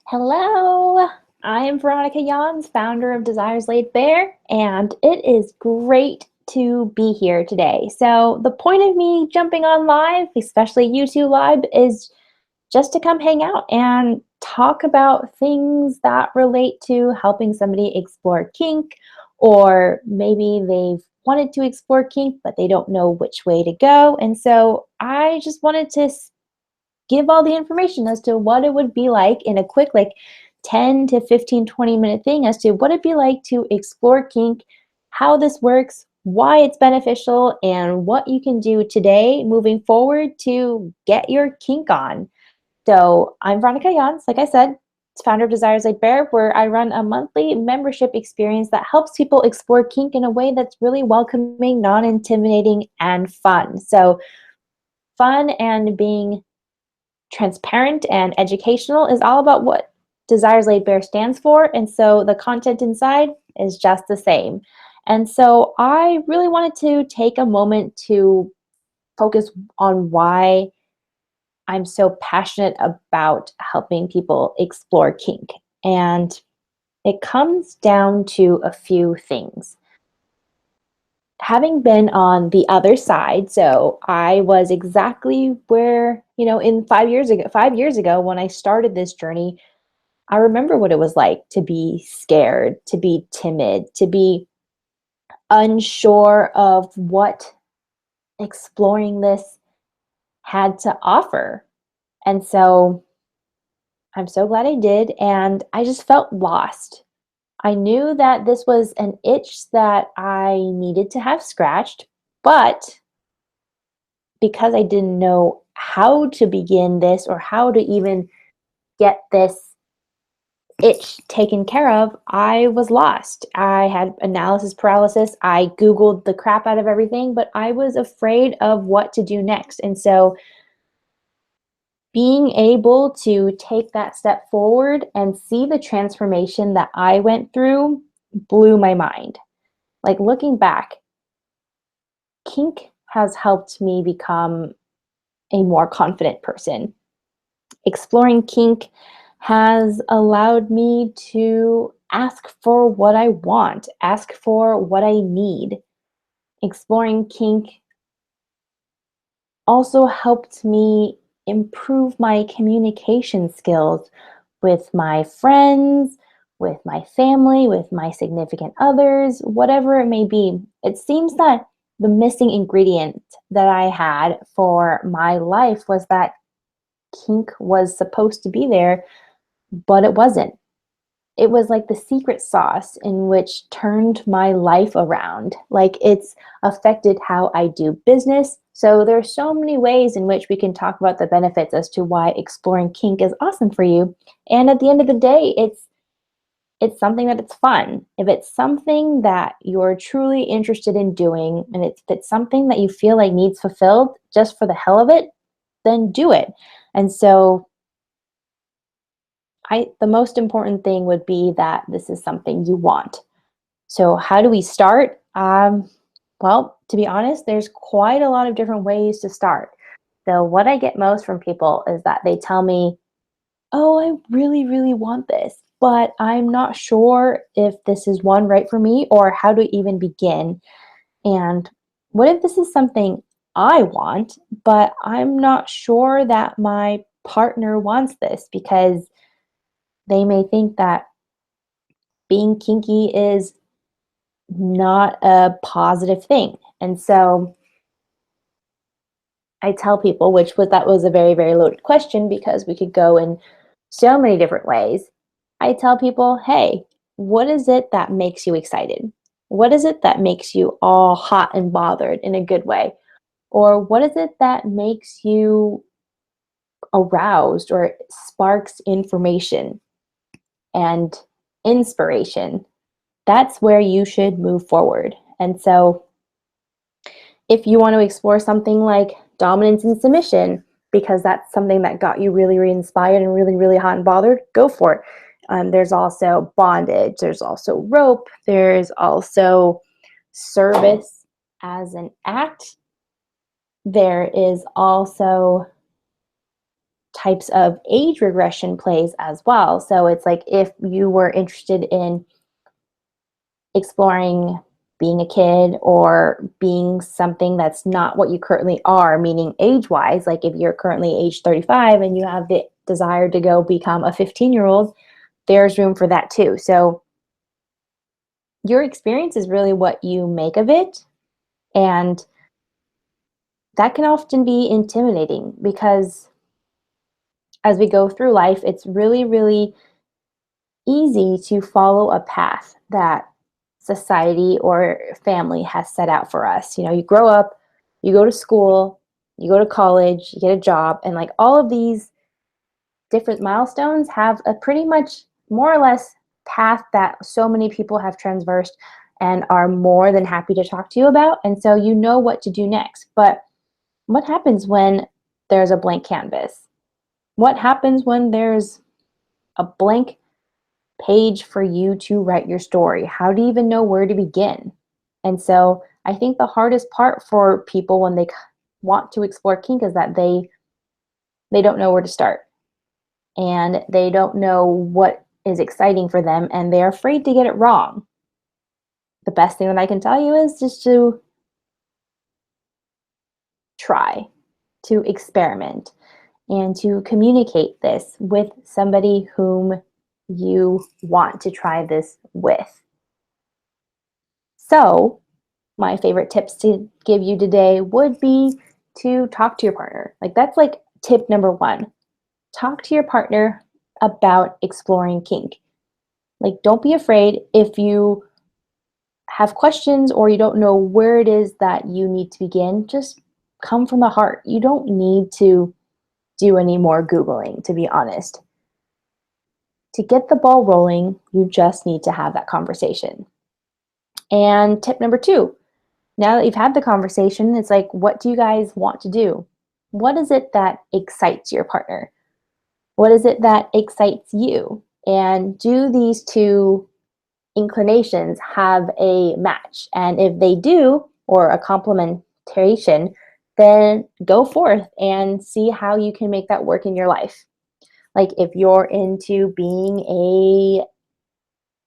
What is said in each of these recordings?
Hello, I am Veronica Jans, founder of Desires Laid Bare, and it is great to be here today. So, the point of me jumping on live, especially YouTube Live, is just to come hang out and talk about things that relate to helping somebody explore kink, or maybe they've wanted to explore kink, but they don't know which way to go. And so, I just wanted to give all the information as to what it would be like in a quick, like 10 to 15, 20-minute thing as to what it'd be like to explore kink, how this works, why it's beneficial, and what you can do today moving forward to get your kink on. So I'm Veronica Jans, like I said, founder of Desires Laid Bare, where I run a monthly membership experience that helps people explore kink in a way that's really welcoming, non-intimidating, and fun. So fun and being transparent and educational is all about what Desires Laid Bare stands for. And so the content inside is just the same. And so I really wanted to take a moment to focus on why I'm so passionate about helping people explore kink. And it comes down to a few things. Having been on the other side, so I was exactly where, in 5 years ago when I started this journey, I remember what it was like to be scared, to be timid, to be unsure of what exploring this had to offer. And so I'm so glad I did. And I just felt lost. I knew that this was an itch that I needed to have scratched, but because I didn't know how to begin this or how to even get this itch taken care of, I was lost. I had analysis paralysis. I Googled the crap out of everything, but I was afraid of what to do next. And so being able to take that step forward and see the transformation that I went through blew my mind. Like looking back, kink has helped me become a more confident person. Exploring kink has allowed me to ask for what I want, ask for what I need. Exploring kink also helped me improve my communication skills with my friends, with my family, with my significant others, whatever it may be. It seems that the missing ingredient that I had for my life was that kink was supposed to be there, but it wasn't. It was like the secret sauce in which turned my life around. Like it's affected how I do business. So there's so many ways in which we can talk about the benefits as to why exploring kink is awesome for you. And at the end of the day, it's something that it's fun. If it's something that you're truly interested in doing and if it's something that you feel like needs fulfilled just for the hell of it, then do it. And so the most important thing would be that this is something you want. So how do we start? Well, to be honest, there's quite a lot of different ways to start. So what I get most from people is that they tell me, oh, I really, really want this, but I'm not sure if this is one right for me or how to even begin. And what if this is something I want, but I'm not sure that my partner wants this because they may think that being kinky is not a positive thing. And so I tell people, that was a very, very loaded question because we could go in so many different ways. I tell people, hey, what is it that makes you excited? What is it that makes you all hot and bothered in a good way? Or what is it that makes you aroused or sparks information and inspiration? That's where you should move forward. And so if you want to explore something like dominance and submission, because that's something that got you really, really inspired and really, really hot and bothered, go for it. There's also bondage, there's also rope, there's also service as an act. There is also types of age regression plays as well. So it's like if you were interested in exploring being a kid or being something that's not what you currently are, meaning age-wise, like if you're currently age 35 and you have the desire to go become a 15-year-old, there's room for that too. So your experience is really what you make of it. And that can often be intimidating because as we go through life, it's really, really easy to follow a path that society or family has set out for us. You know, you grow up, you go to school, you go to college, you get a job, and like all of these different milestones have a pretty much more or less path that so many people have transversed and are more than happy to talk to you about. And so you know what to do next. But what happens when there's a blank canvas? What happens when there's a blank page for you to write your story? How do you even know where to begin? And so I think the hardest part for people when they want to explore kink is that they don't know where to start and they don't know what is exciting for them and they're afraid to get it wrong. The best thing that I can tell you is just to try, to experiment, and to communicate this with somebody whom you want to try this with. So, my favorite tips to give you today would be to talk to your partner. Like, that's like tip number one. Talk to your partner about exploring kink. Like, don't be afraid if you have questions or you don't know where it is that you need to begin. Just come from the heart. You don't need to do any more Googling, to be honest. To get the ball rolling, you just need to have that conversation. And tip number two, now that you've had the conversation, it's like, what do you guys want to do? What is it that excites your partner? What is it that excites you? And do these two inclinations have a match? And if they do, or a complementation, then go forth and see how you can make that work in your life. Like if you're into being a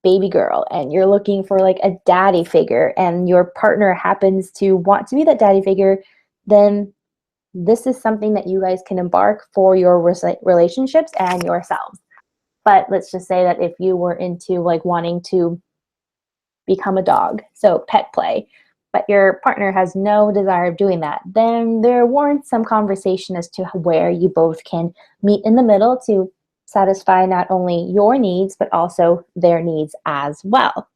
baby girl and you're looking for like a daddy figure and your partner happens to want to be that daddy figure, then this is something that you guys can embark for your relationships and yourselves. But let's just say that if you were into like wanting to become a dog, so pet play, but your partner has no desire of doing that, then there warrants some conversation as to where you both can meet in the middle to satisfy not only your needs, but also their needs as well.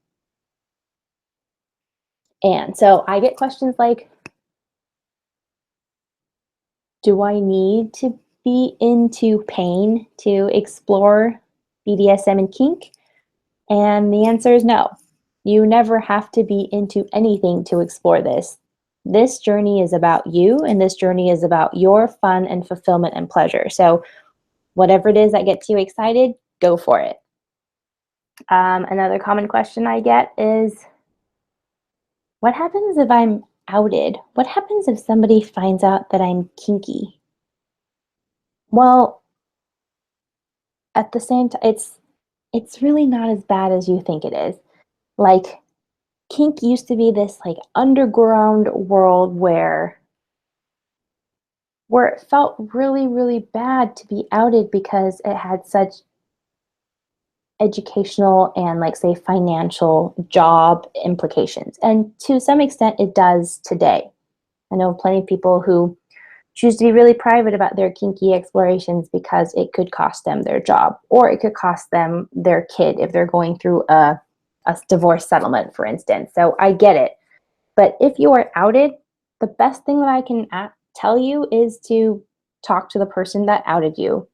And so I get questions like, do I need to be into pain to explore BDSM and kink? And the answer is no. You never have to be into anything to explore this. This journey is about you, and this journey is about your fun and fulfillment and pleasure. So, whatever it is that gets you excited, go for it. Another common question I get is, what happens if I'm outed? What happens if somebody finds out that I'm kinky? Well, at the same time, it's really not as bad as you think it is. Like, kink used to be this like underground world where it felt really, really bad to be outed because it had such educational and like say financial job implications. And to some extent it does today. I know plenty of people who choose to be really private about their kinky explorations because it could cost them their job or it could cost them their kid if they're going through a divorce settlement, for instance. So I get it. But if you are outed, the best thing that I can tell you is to talk to the person that outed you.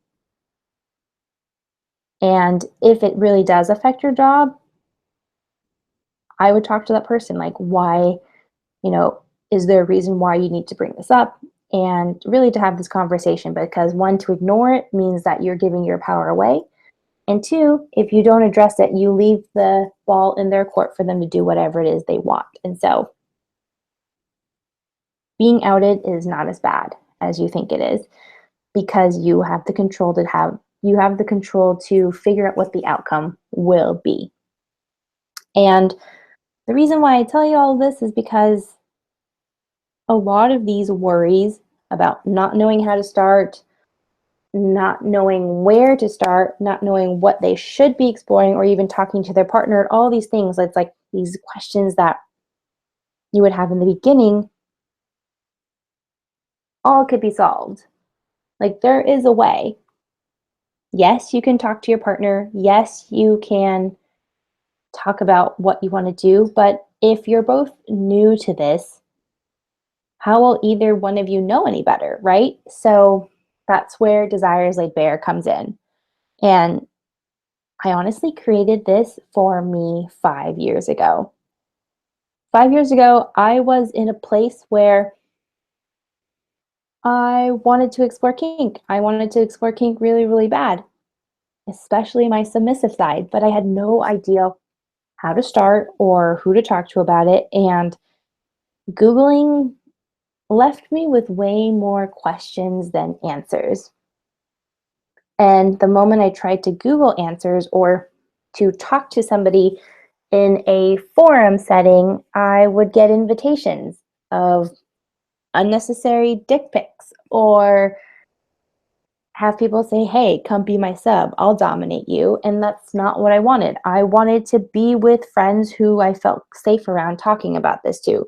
And if it really does affect your job, I would talk to that person like, why, you know, is there a reason why you need to bring this up? And really to have this conversation because one, to ignore it means that you're giving your power away. And two, if you don't address it, you leave the ball in their court for them to do whatever it is they want. And so being outed is not as bad as you think it is. because you have the control to figure out what the outcome will be. And the reason why I tell you all this is because a lot of these worries about not knowing how to start, not knowing where to start, not knowing what they should be exploring, or even talking to their partner, all these things, it's like these questions that you would have in the beginning, all could be solved. Like, there is a way. Yes, you can talk to your partner. Yes, you can talk about what you want to do. But if you're both new to this, how will either one of you know any better, right? So that's where Desires Laid Bare comes in. And I honestly created this for me 5 years ago. 5 years ago, I was in a place where I wanted to explore kink. I wanted to explore kink really, really bad, especially my submissive side, but I had no idea how to start or who to talk to about it. And Googling left me with way more questions than answers. And the moment I tried to Google answers or to talk to somebody in a forum setting, I would get invitations of unnecessary dick pics or have people say, hey, come be my sub, I'll dominate you. And that's not what I wanted. I wanted to be with friends who I felt safe around talking about this to.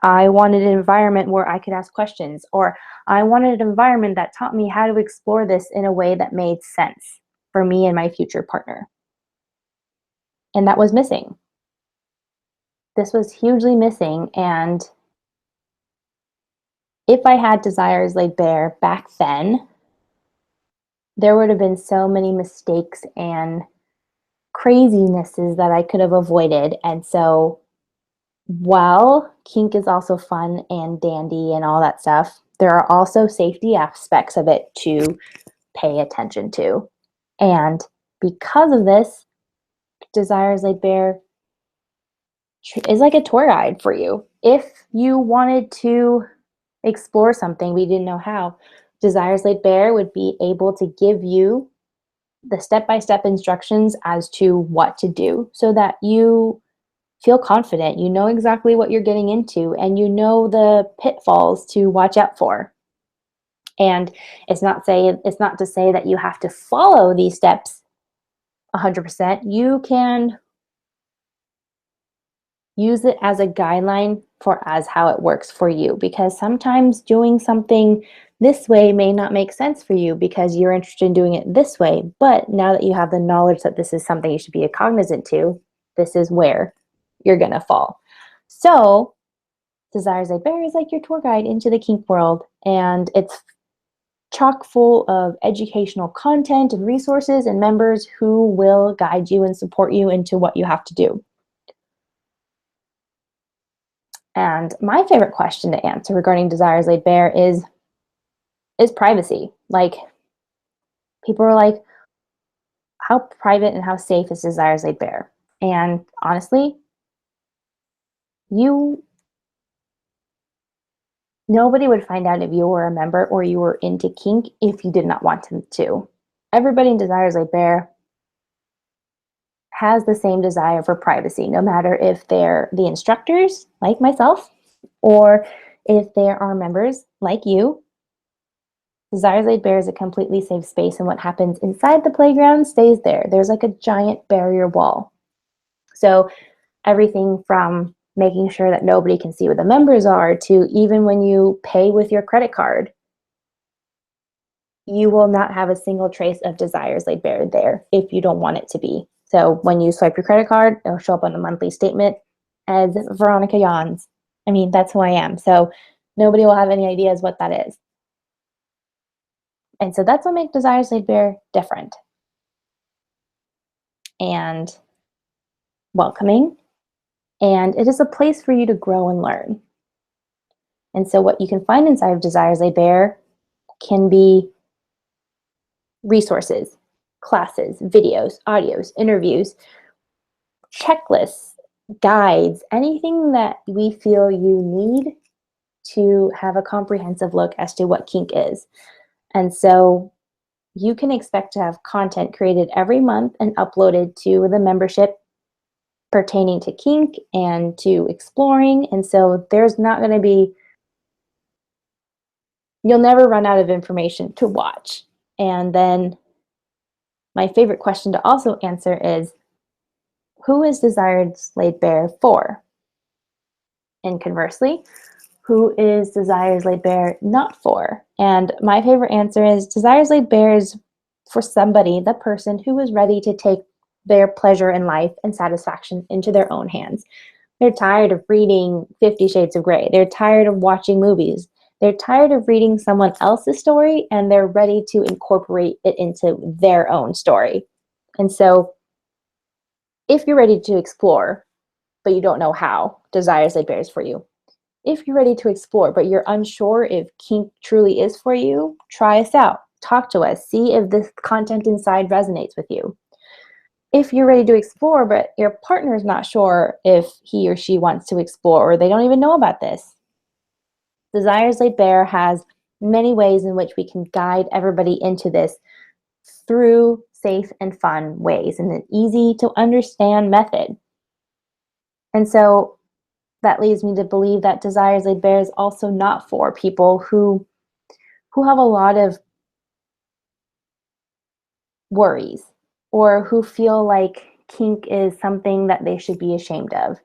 I wanted an environment where I could ask questions, or I wanted an environment that taught me how to explore this in a way that made sense for me and my future partner. And that was missing. This was hugely missing. And if I had Desires Laid Bare back then, there would have been so many mistakes and crazinesses that I could have avoided. And so, while kink is also fun and dandy and all that stuff, there are also safety aspects of it to pay attention to. And because of this, Desires Laid Bare is like a tour guide for you. If you wanted to explore something we didn't know how, Desires Laid Bare would be able to give you the step-by-step instructions as to what to do so that you feel confident, you know exactly what you're getting into, and you know the pitfalls to watch out for. And it's not to say that you have to follow these steps 100%. You can use it as a guideline for as how it works for you, because sometimes doing something this way may not make sense for you because you're interested in doing it this way. But now that you have the knowledge that this is something you should be cognizant to, this is where you're gonna fall. So Desires Laid Bare is like your tour guide into the kink world, and it's chock full of educational content and resources and members who will guide you and support you into what you have to do. And my favorite question to answer regarding Desires Laid Bare is privacy. Like, people are like, how private and how safe is Desires Laid Bare? And honestly, you nobody would find out if you were a member or you were into kink if you did not want them to. Everybody in Desires Laid Bare has the same desire for privacy, no matter if they're the instructors, like myself, or if there are members like you. Desires Laid Bare is a completely safe space, and what happens inside the playground stays there. There's like a giant barrier wall. So everything from making sure that nobody can see what the members are to even when you pay with your credit card, you will not have a single trace of Desires Laid Bare there if you don't want it to be. So when you swipe your credit card, it'll show up on the monthly statement as Veronica Yawns. I mean, that's who I am. So nobody will have any ideas what that is. And so that's what makes Desires Laid Bare different and welcoming. And it is a place for you to grow and learn. And so what you can find inside of Desires Laid Bare can be resources, classes, videos, audios, interviews, checklists, guides, anything that we feel you need to have a comprehensive look as to what kink is. And so you can expect to have content created every month and uploaded to the membership pertaining to kink and to exploring. And so there's not going to be, you'll never run out of information to watch. And then my favorite question to also answer is, who is Desires Laid Bare for? And conversely, who is Desires Laid Bare not for? And my favorite answer is Desires Laid Bare is for somebody, the person who is ready to take their pleasure in life and satisfaction into their own hands. They're tired of reading 50 Shades of Grey. They're tired of watching movies. They're tired of reading someone else's story, and they're ready to incorporate it into their own story. And so if you're ready to explore, but you don't know how, Desires Laid Bare is for you. If you're ready to explore, but you're unsure if kink truly is for you, try us out. Talk to us. See if the content inside resonates with you. If you're ready to explore, but your partner is not sure if he or she wants to explore, or they don't even know about this, Desires Laid Bare has many ways in which we can guide everybody into this through safe and fun ways in an easy to understand method. And so that leads me to believe that Desires Laid Bare is also not for people who have a lot of worries or who feel like kink is something that they should be ashamed of.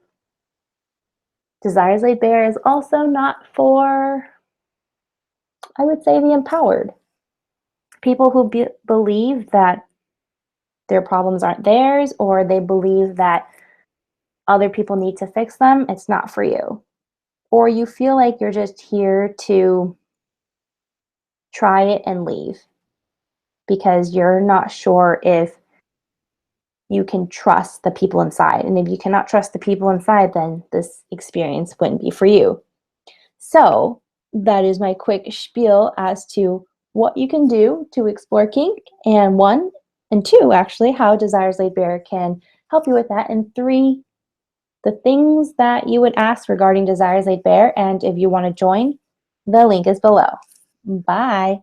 Desires Laid Bare is also not for, I would say, the empowered. People who believe that their problems aren't theirs, or they believe that other people need to fix them. It's not for you. Or you feel like you're just here to try it and leave because you're not sure if you can trust the people inside. And if you cannot trust the people inside, then this experience wouldn't be for you. So that is my quick spiel as to what you can do to explore kink, and 1, and 2, actually, how Desires Laid Bare can help you with that, and 3, the things that you would ask regarding Desires Laid Bare. And if you want to join, the link is below. Bye.